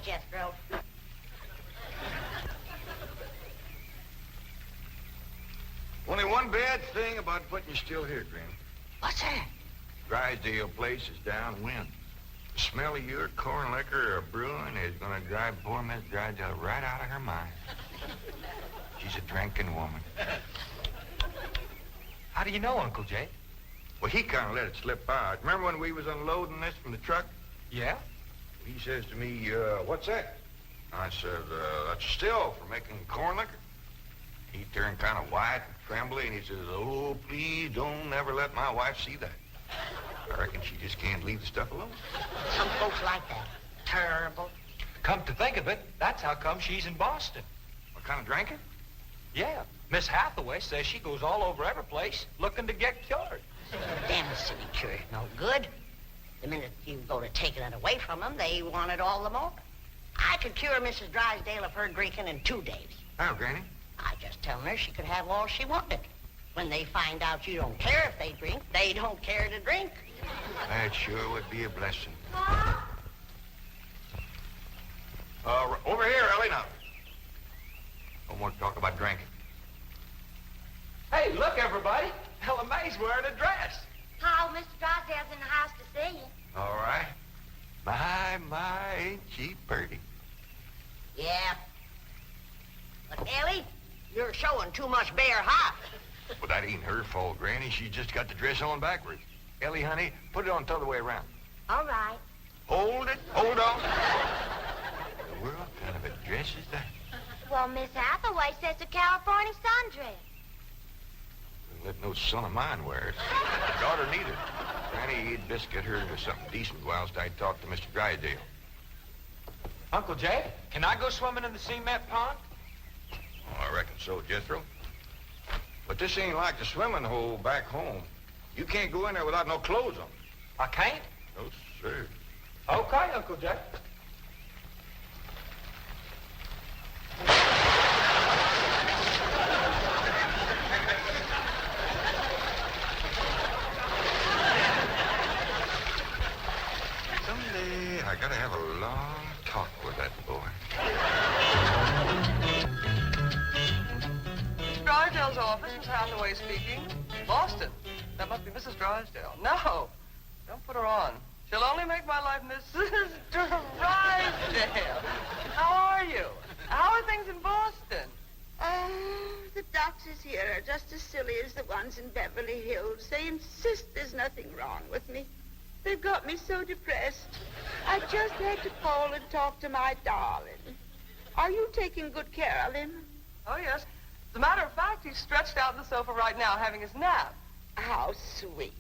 Jethro. Only one bad thing about putting you still here, Granny. What's that? Drysdale place is downwind. The smell of your corn liquor or brewing is going to drive poor Miss Drysdale right out of her mind. She's a drinking woman. How do you know, Uncle Jake? Well, he kind of let it slip out. Remember when we was unloading this from the truck? Yeah? He says to me, what's that? I said, that's a still for making corn liquor. He turned kind of white and trembly, and he says, oh, please don't ever let my wife see that. I reckon she just can't leave the stuff alone. Some folks like that. Terrible. Come to think of it, that's how come she's in Boston. What kind of drinking? Yeah. Miss Hathaway says she goes all over every place looking to get cured. Them city cure's no good. The minute you go to taking it away from them, they want it all the more. I could cure Mrs. Drysdale of her drinking in 2 days. How, Granny? I just tell her she could have all she wanted. When they find out you don't care if they drink, they don't care to drink. That sure would be a blessing. Over here, Ellie, now. No more talk about drinking. Hey, look, everybody. Ella Mae's wearing a dress. How, Mr. Drysdale's in the house to see you. All right. My, ain't she pretty? Yeah. But, Ellie, you're showing too much bare hop. Well, that ain't her fault, Granny. She just got the dress on backwards. Ellie, honey, put it on the other way around. All right. Hold it. Hold on. What kind of a dress is that? Well, Miss Hathaway says a California sundress. Don't let no son of mine wear it. My daughter neither. Granny, you'd best get her into something decent whilst I talk to Mr. Drysdale. Uncle Jay, can I go swimming in the cement pond? Oh, I reckon so, Jethro. But this ain't like the swimming hole back home. You can't go in there without no clothes on. I can't? No, sir. Okay, Uncle Jay. Someday I gotta have a long talk with that boy. Mr. Drysdale's office, Miss Hathaway speaking. Boston. That must be Mrs. Drysdale. No, don't put her on. She'll only make my life Mrs. Drysdale. How are you? How are things in Boston? The doctors here are just as silly as the ones in Beverly Hills. They insist there's nothing wrong with me. They've got me so depressed. I just had to call and talk to my darling. Are you taking good care of him? Oh, yes. As a matter of fact, he's stretched out on the sofa right now having his nap. How sweet.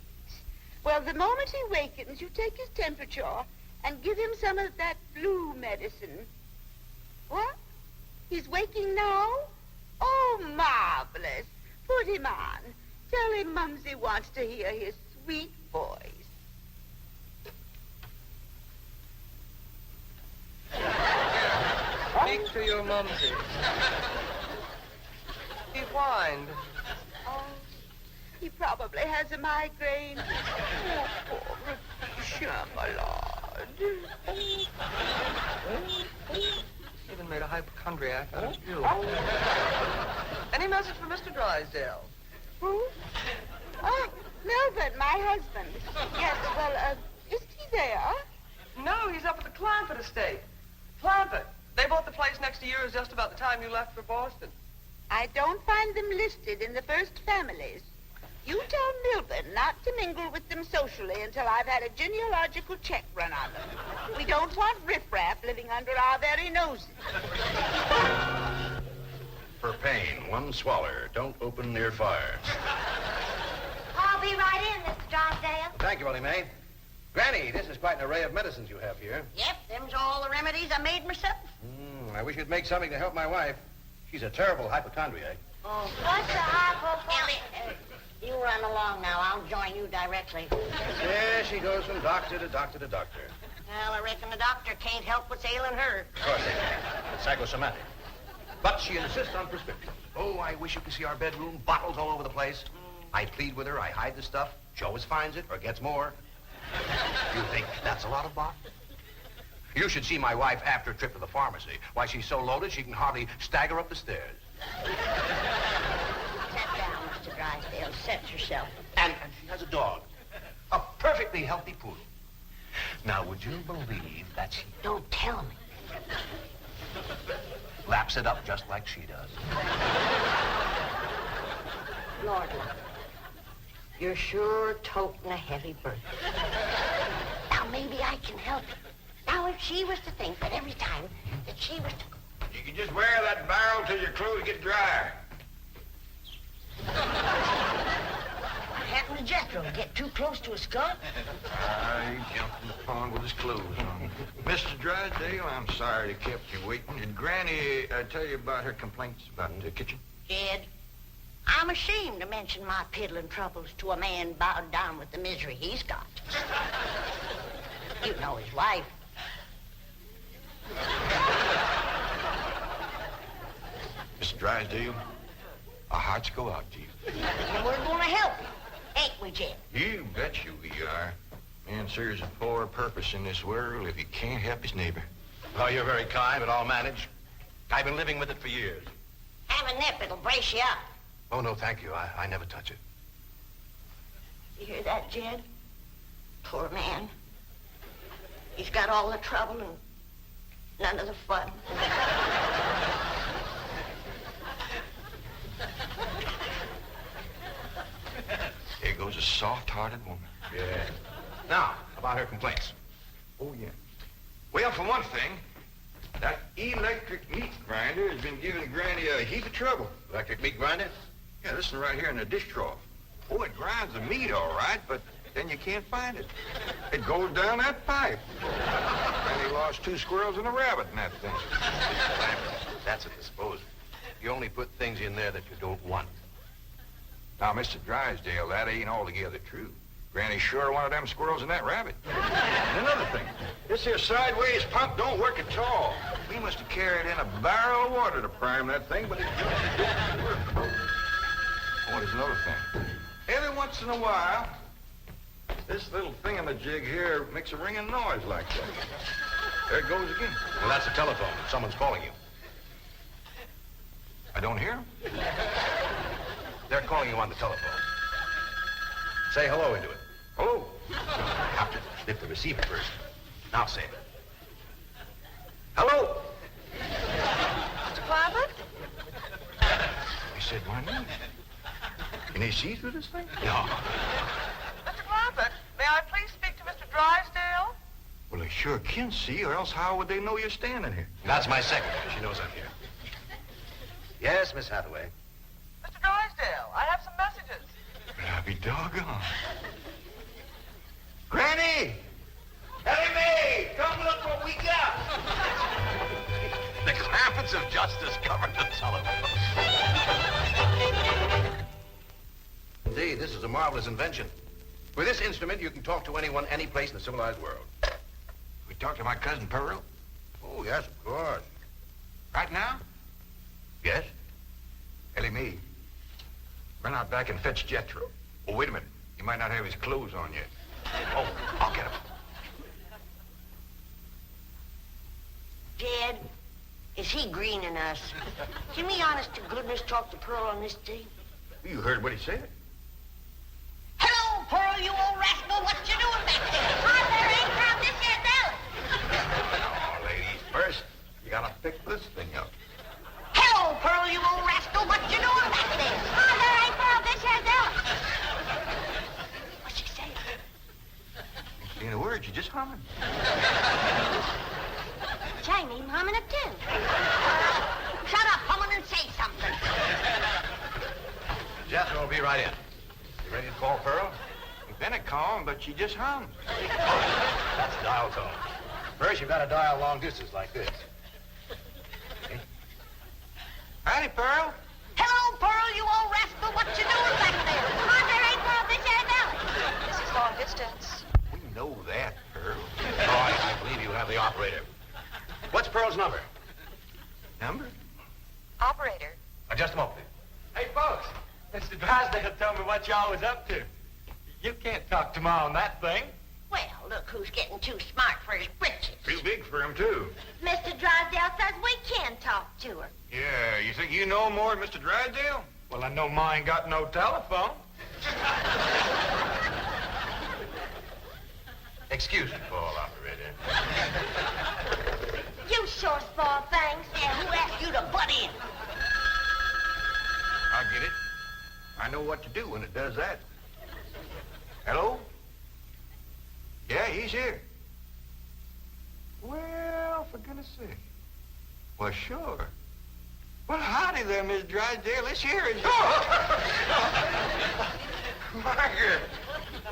Well, the moment he wakens, you take his temperature and give him some of that flu medicine. What? He's waking now? Oh, marvelous. Put him on. Tell him Mumsy wants to hear his sweet voice. Speak to your mumsy. He whined. Oh, he probably has a migraine. Oh, poor Chamalade. Even made a hypochondriac out of you. Any message for Mr. Drysdale? Who? Oh, Melvin, my husband. Yes, well, is he there? No, he's up at the Clampett estate. Clampett. They bought the place next to yours just about the time you left for Boston. I don't find them listed in the first families. You tell Milburn not to mingle with them socially until I've had a genealogical check run on them. We don't want riffraff living under our very noses. For pain, one swaller. Don't open near fire. I'll be right in, Mr. Drysdale. Thank you, Ellie Mae. Granny, this is quite an array of medicines you have here. Yep, them's all the remedies I made myself. I wish you'd make something to help my wife. She's a terrible hypochondriac. Oh, What's the hypochondriac? Ellie, you run along now. I'll join you directly. There she goes from doctor to doctor to doctor. Well, I reckon the doctor can't help what's ailing her. Of course they can. It's psychosomatic. But she insists on prescriptions. Oh, I wish you could see our bedroom. Bottles all over the place. I plead with her. I hide the stuff. She always finds it or gets more. You think that's a lot of bottles? You should see my wife after a trip to the pharmacy. Why, she's so loaded she can hardly stagger up the stairs. Sit down, Mr. Drysdale. Set yourself. And she has a dog. A perfectly healthy poodle. Now, would you believe that she Don't tell me. laps it up just like she does? Lord, you're sure toting a heavy burden. Now, maybe I can help you. Now, if she was to think that every time that she was to... You can just wear that barrel till your clothes get dry. What happened to Jethro? Get too close to a skunk? He jumped in the pond with his clothes on. Mr. Drysdale, I'm sorry to kept you waiting. Did Granny tell you about her complaints about the kitchen? Jed, I'm ashamed to mention my piddling troubles to a man bowed down with the misery he's got. You know his wife. Mr. Drysdale, our hearts go out to you. And we're going to help you, ain't we, Jed? You bet you we are. Man serves a poor purpose in this world if he can't help his neighbor. Well, you're very kind, but I'll manage. I've been living with it for years. Have a nip, it'll brace you up. Oh, no, thank you. I never touch it. You hear that, Jed? Poor man. He's got all the trouble and none of the fun. There goes a soft-hearted woman. Yeah. Now, about her complaints. Oh, yeah. Well, for one thing, that electric meat grinder has been giving Granny a heap of trouble. Electric meat grinder? Yeah, listen right here in the dish trough. Oh, it grinds the meat all right, but then you can't find it. It goes down that pipe. Granny lost 2 squirrels and a rabbit in that thing. That's a disposal. You only put things in there that you don't want. Now, Mr. Drysdale, that ain't altogether true. Granny sure wanted them squirrels and that rabbit. And another thing, this here sideways pump don't work at all. We must have carried in a barrel of water to prime that thing, but it just didn't work. Oh, there's another thing. Every once in a while, this little thingamajig here makes a ringing noise like that. There it goes again. Well, that's a telephone. Someone's calling you. I don't hear him. They're calling you on the telephone. Say hello into it. Hello. You have to lift the receiver first. Now say it. Hello. Mr. Clampett? He said my name. Can he see through this thing? No. Mr. Clampett, may I please speak to Mr. Drysdale? Well, they sure can see, or else how would they know you're standing here? That's my secretary. She knows I'm here. Yes, Miss Hathaway. Mr. Drysdale, I have some messages. I'll be doggone. Granny! Ellie Mae! Come look what we got! The Clampetts have just discovered the telephone. Indeed, this is a marvelous invention. With this instrument, you can talk to anyone, any place in the civilized world. We talk to my cousin Pearl? Oh, yes, of course. Right now? Yes? Ellie Mae, run out back and fetch Jethro. Oh, wait a minute. He might not have his clothes on yet. Oh, I'll get him. Jed, is he greening us? Can we honest to goodness talk to Pearl on this day? You heard what he said. Hello, Pearl, you old rascal. What you doing back there? Hi there, ain't proud this here Belly. Oh, ladies, first, you gotta pick this thing up. Hello, Pearl, you old rascal. What you doing back there? Hi there, ain't proud this here Belly. What's she saying? Ain't saying a word, you just humming. Jamie, humming a tune. Shut up, humming, and say something. Jethro will be right in. You ready to call Pearl? We've been a calm, but she just hums. That's dial tone. First, you've got to dial long distance like this. Howdy, Pearl. Hello, Pearl, you old rascal. What you doing back there? Hi there, ain't proud this here Belly. This is long distance. We know that, Pearl. Oh, I believe you have the operator. What's Pearl's number? Number? Operator. Just a moment. Hey, folks, Mr. Drysdale told me what y'all was up to. You can't talk to Ma on that thing. Well, look who's getting too smart for his britches. Too big for him, too. Mr. Drysdale says we can talk to her. Yeah, you think you know more than Mr. Drysdale? Well, I know mine got no telephone. Excuse me, Paul, operator. You sure spoil things. And who asked you to butt in? I get it. I know what to do when it does that. Hello? Yeah, he's here. Well, for goodness sake. Well, sure. Well, howdy there, Miss Drysdale. Let's hear it. Margaret!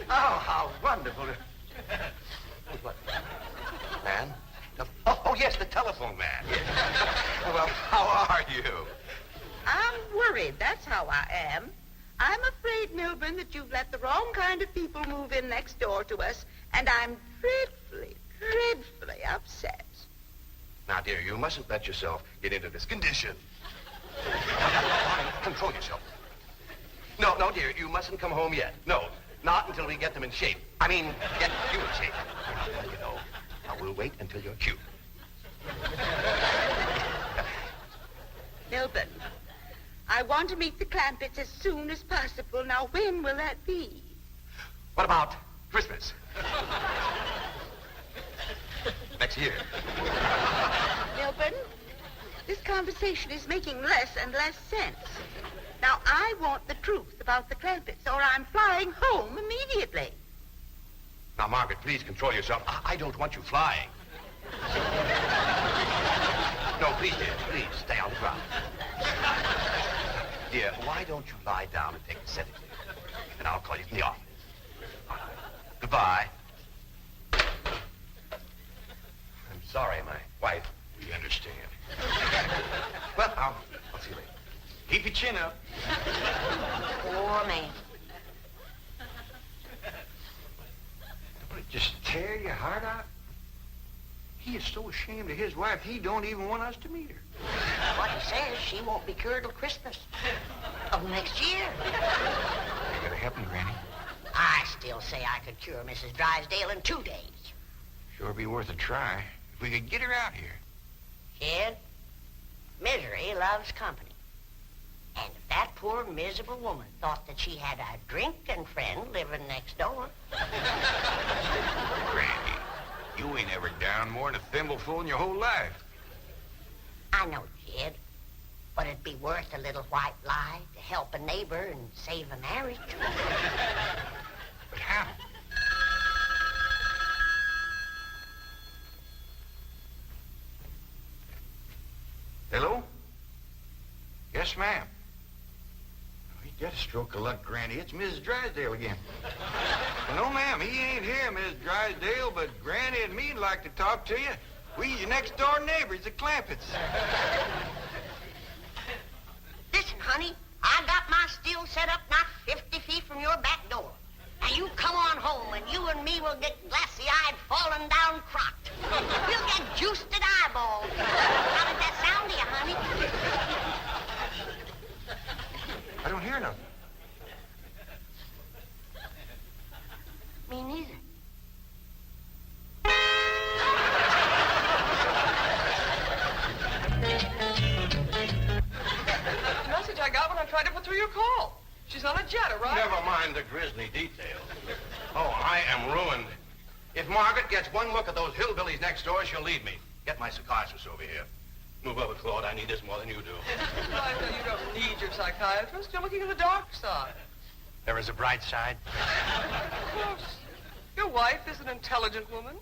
Oh, how wonderful. What? Man? Oh, yes, the telephone man. Well, how are you? I'm worried, that's how I am. I'm afraid, Milburn, that you've let the wrong kind of people move in next door to us, and I'm dreadfully upset. Now, dear, you mustn't let yourself get into this condition. Control yourself. No, dear, you mustn't come home yet. No, not until we get them in shape. I mean, get you in shape. You know, now we'll wait until you're cute. Milburn, I want to meet the Clampetts as soon as possible. Now, when will that be? What about Christmas? Next year. Milburn, this conversation is making less and less sense. Now, I want the truth about the Clampetts, or I'm flying home immediately. Now, Margaret, please control yourself. I don't want you flying. No, please, dear, please, stay on the ground. Dear, why don't you lie down and take a sedative? And I'll call you from the office. All right. Goodbye. I'm sorry, my wife. We understand. Well, I'll see you later. Keep your chin up. Poor man. Don't it just tear your heart out? He is so ashamed of his wife, he don't even want us to meet her. What he says, she won't be cured till Christmas of next year. You gotta help me, Granny. I still say I could cure Mrs. Drysdale in 2 days. Sure be worth a try. If we could get her out here. Kid, misery loves company. And if that poor, miserable woman thought that she had a drinking friend living next door... Granny, you ain't ever down more than a thimbleful in your whole life. I know, kid, but it'd be worth a little white lie to help a neighbor and save a marriage. But how? Hello? Yes, ma'am. You got a stroke of luck, Granny. It's Mrs. Drysdale again. Well, no, ma'am, he ain't here, Mrs. Drysdale, but Granny and me'd like to talk to you. We your next-door neighbors, the Clampetts. Listen, honey, I got my still set up not 50 feet from your back door. Now, you come on home, and you and me will get glassy-eyed, falling down crocked. We'll get juiced at eyeballs. How does that sound to you, honey? I don't hear nothing. Me neither. The message I got when I tried to put through your call. She's on a jet, right? Never mind the grisly details. Oh, I am ruined. If Margaret gets one look at those hillbillies next door, she'll leave me. Get my psychiatrist over here. Move over, Claude. I need this more than you do. I know you don't need your psychiatrist. You're looking at the dark side. There is a bright side. Of course. Your wife is an intelligent woman.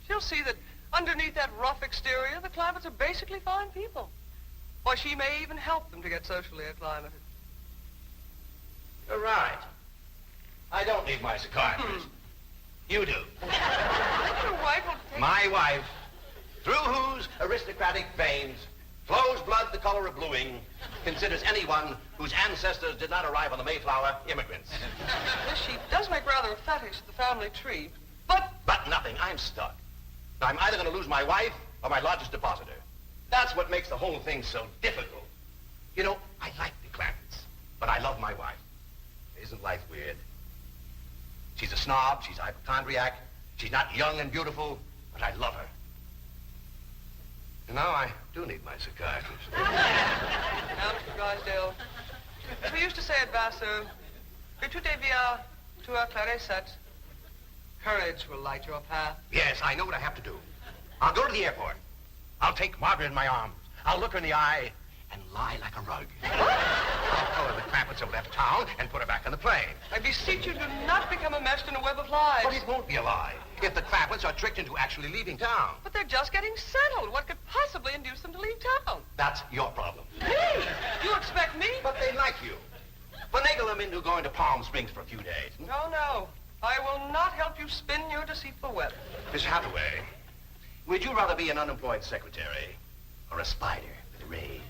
She'll see that underneath that rough exterior, the Clampetts are basically fine people. Or she may even help them to get socially acclimated. You're right. I don't need my psychiatrist. You do. I think your wife will take... My wife, through whose aristocratic veins flows blood the color of bluing, considers anyone whose ancestors did not arrive on the Mayflower immigrants. Yes, she does make rather a fetish at the family tree, but... But nothing. I'm stuck. I'm either going to lose my wife or my largest depositor. That's what makes the whole thing so difficult. You know, I like the Clampetts, but I love my wife. Isn't life weird? She's a snob, she's a hypochondriac, She's not young and beautiful, but I love her. And now I do need my psychiatrist. Now, Mr. Drysdale, as we used to say at Vassar, que tout devient tout éclaircit. Courage will light your path. Yes, I know what I have to do. I'll go to the airport. I'll take Margaret in my arms. I'll look her in the eye and lie like a rug. I'll tell her the Clampetts have left town and put her back on the plane. I beseech you, do not become enmeshed in a web of lies. But it won't be a lie if the Clampetts are tricked into actually leaving town. But they're just getting settled. What could possibly induce them to leave town? That's your problem. Me? You expect me? But they like you. Finagle them into going to Palm Springs for a few days. No, no. I will not help you spin your deceitful web. Miss Hathaway, would you rather be an unemployed secretary or a spider with a rage?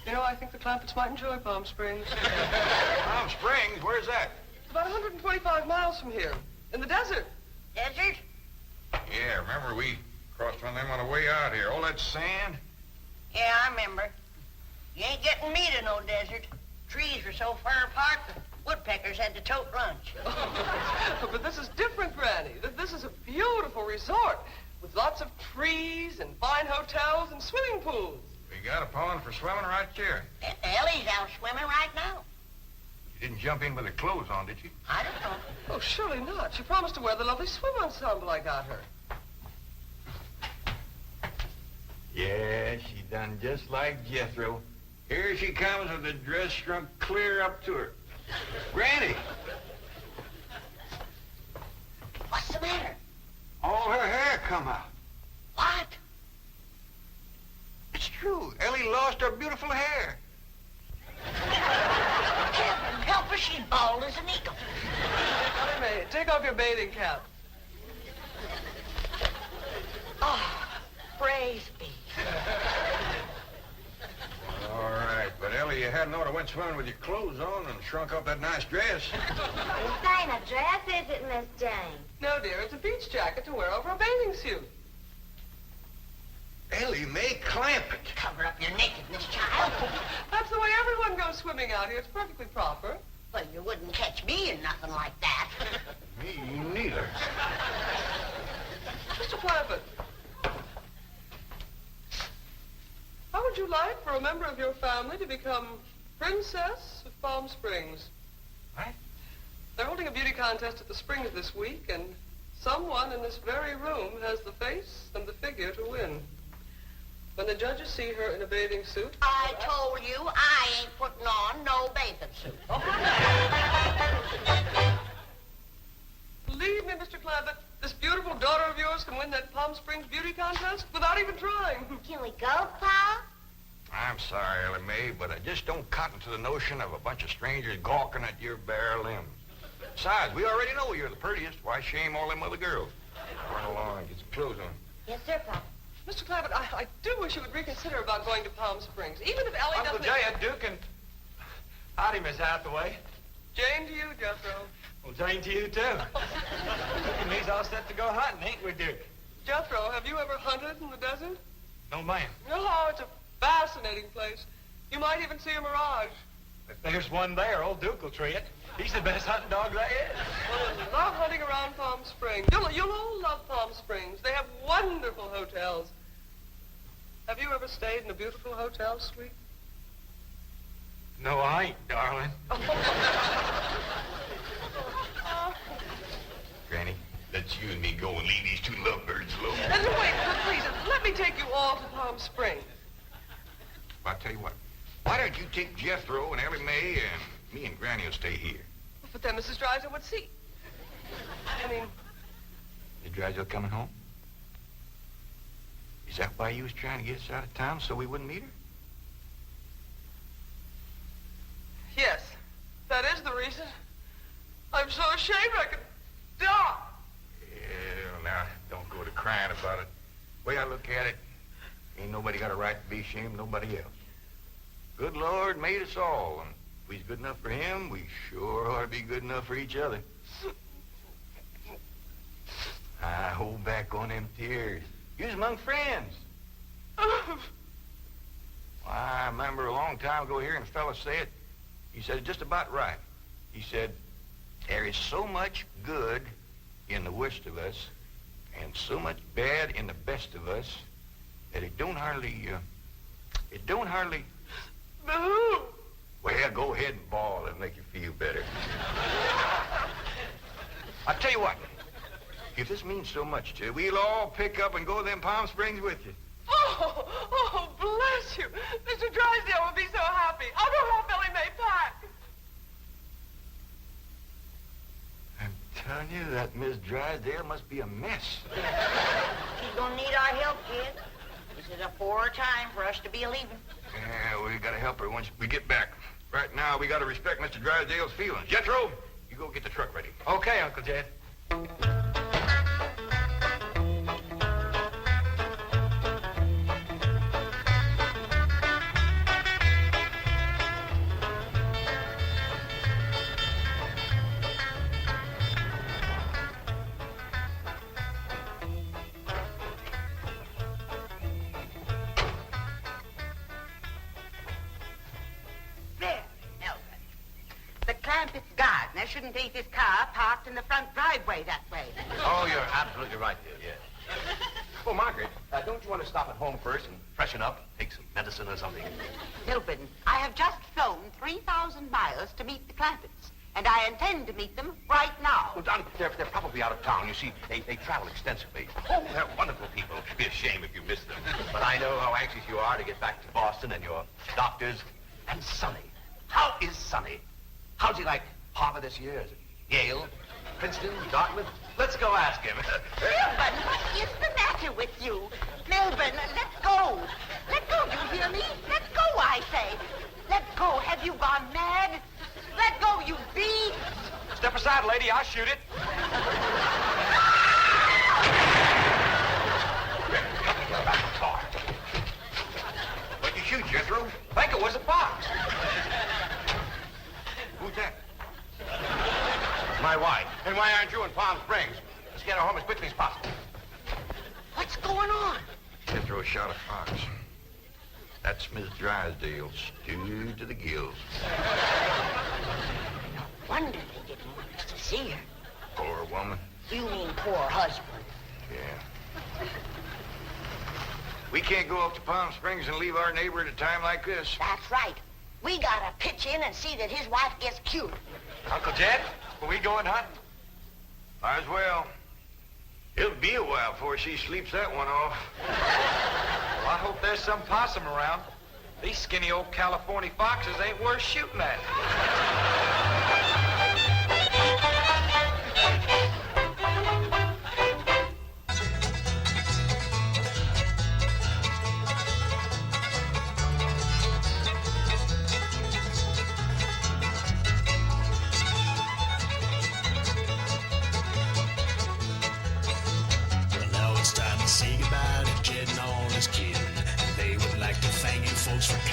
You know, I think the Clampetts might enjoy Palm Springs. Palm Springs? Where's that? It's about 125 miles from here, in the desert. Desert? Yeah, remember we crossed one of them on the way out here. All that sand? Yeah, I remember. You ain't getting me to no desert. Trees were so far apart, the woodpeckers had to tote lunch. But this is different, Granny. This is a beautiful resort with lots of trees and fine hotels and swimming pools. We got a pond for swimming right here. Ellie's out swimming right now. You didn't jump in with her clothes on, did you? I don't know. Oh, surely not. She promised to wear the lovely swim ensemble I got her. Yeah, she done just like Jethro. Here she comes with the dress shrunk clear up to her. Granny! What's the matter? All her hair come out. What? It's true. Ellie lost her beautiful hair. Heaven help her, she's bald as an eagle. Ellie Mae, take off your bathing cap. Oh, praise be. All right, but Ellie, you hadn't ought to went swimming with your clothes on and shrunk up that nice dress. This ain't a dress, is it, Miss Jane? No, dear, it's a beach jacket to wear over a bathing suit. Ellie Mae Clampett. Cover up your nakedness, child. That's the way everyone goes swimming out here. It's perfectly proper. Well, you wouldn't catch me in nothing like that. Me neither. Mr. Clampett, how would you like for a member of your family to become Princess of Palm Springs? What? They're holding a beauty contest at the Springs this week, and someone in this very room has the face and the figure to win. When the judges see her in a bathing suit... I told you I ain't putting on no bathing suit. Believe me, Mr. Clampett, this beautiful daughter of yours can win that Palm Springs beauty contest without even trying. Can we go, Pa? I'm sorry, Ellie Mae, but I just don't cotton to the notion of a bunch of strangers gawking at your bare limbs. Besides, we already know you're the prettiest. Why shame all them other girls? Run along and get some clothes on. Yes, sir, Pa. Mr. Clampett, I do wish you would reconsider about going to Palm Springs, even if Ellie Uncle doesn't... Jay, Duke, and... Howdy, Miss Hathaway. Jane to you, Jethro. Well, Jane to you, too. Duke and me's all set to go hunting, ain't we, Duke? Jethro, have you ever hunted in the desert? No, ma'am. No, it's a fascinating place. You might even see a mirage. If there's one there, old Duke will tree it. He's the best hunting dog there is. Well, I love hunting around Palm Springs. You'll all love Palm Springs. They have wonderful hotels. Have you ever stayed in a beautiful hotel suite? No, I ain't, darling. Granny, let's you and me go and leave these two lovebirds alone. And wait, please, let me take you all to Palm Springs. I'll tell you what. Why don't you take Jethro and Ellie Mae and me and Granny will stay here. But then Mrs. Drysdale would see. I mean... Is Drysdale coming home? Is that why you was trying to get us out of town, so we wouldn't meet her? Yes, that is the reason. I'm so ashamed I could die. Yeah, now, don't go to crying about it. The way I look at it, ain't nobody got a right to be ashamed of nobody else. Good Lord made us all, and if we's good enough for him, we sure ought to be good enough for each other. I hold back on them tears. You's among friends. Why, I remember a long time ago hearing a fella say it. He said it just about right. He said, There is so much good in the worst of us and so much bad in the best of us that it don't hardly... Boo! Well, go ahead and bawl. It'll make you feel better. I'll tell you what. If this means so much to you, we'll all pick up and go to them Palm Springs with you. Oh, bless you. Mr. Drysdale will be so happy. I'll go help Billy May pack. I'm telling you, that Miss Drysdale must be a mess. She's gonna need our help, kid. This is a poor time for us to be leaving. Yeah, we gotta help her once we get back. Right now, we gotta respect Mr. Drysdale's feelings. Jethro, you go get the truck ready. Okay, Uncle Jed. There, Melvin. The Clampetts gardener shouldn't leave his car parked in the front driveway that way. Oh, you're absolutely right, dear, yes. Well, Margaret, don't you want to stop at home first and freshen up, take some medicine or something? Milburn, I have just flown 3,000 miles to meet the Clampetts, and I intend to meet them right now. Well, Don, they're probably out of town. You see, they travel extensively. Oh, they're wonderful people. It'd be a shame if you missed them. But I know how anxious you are to get back to Boston and your doctors. And Sonny. How is Sonny? How's he like Harvard this year? Is it Yale? Princeton? Dartmouth? Let's go ask him. Milburn, what is the matter with you? Milburn, let go. Let go, you hear me? Let go, I say. Let go. Have you gone mad? Let go, you beast. Step aside, lady. I'll shoot it. What'd you shoot, Jethro? I think it was a fox. Who's that? My wife. And why aren't you in Palm Springs? Let's get her home as quickly as possible. What's going on? Jethro shot a fox. That's Miss Drysdale, stewed to the gills. No wonder they didn't want us to see her. Poor woman. You mean poor husband. Yeah. We can't go up to Palm Springs and leave our neighbor at a time like this. That's right. We gotta pitch in and see that his wife gets cured. Uncle Jed, are we going hunting? Might as well. It'll be a while before she sleeps that one off. Well, I hope there's some possum around. These skinny old California foxes ain't worth shooting at. Well, now it's time to say goodbye to Jed and all his kin. They would like to thank you folks for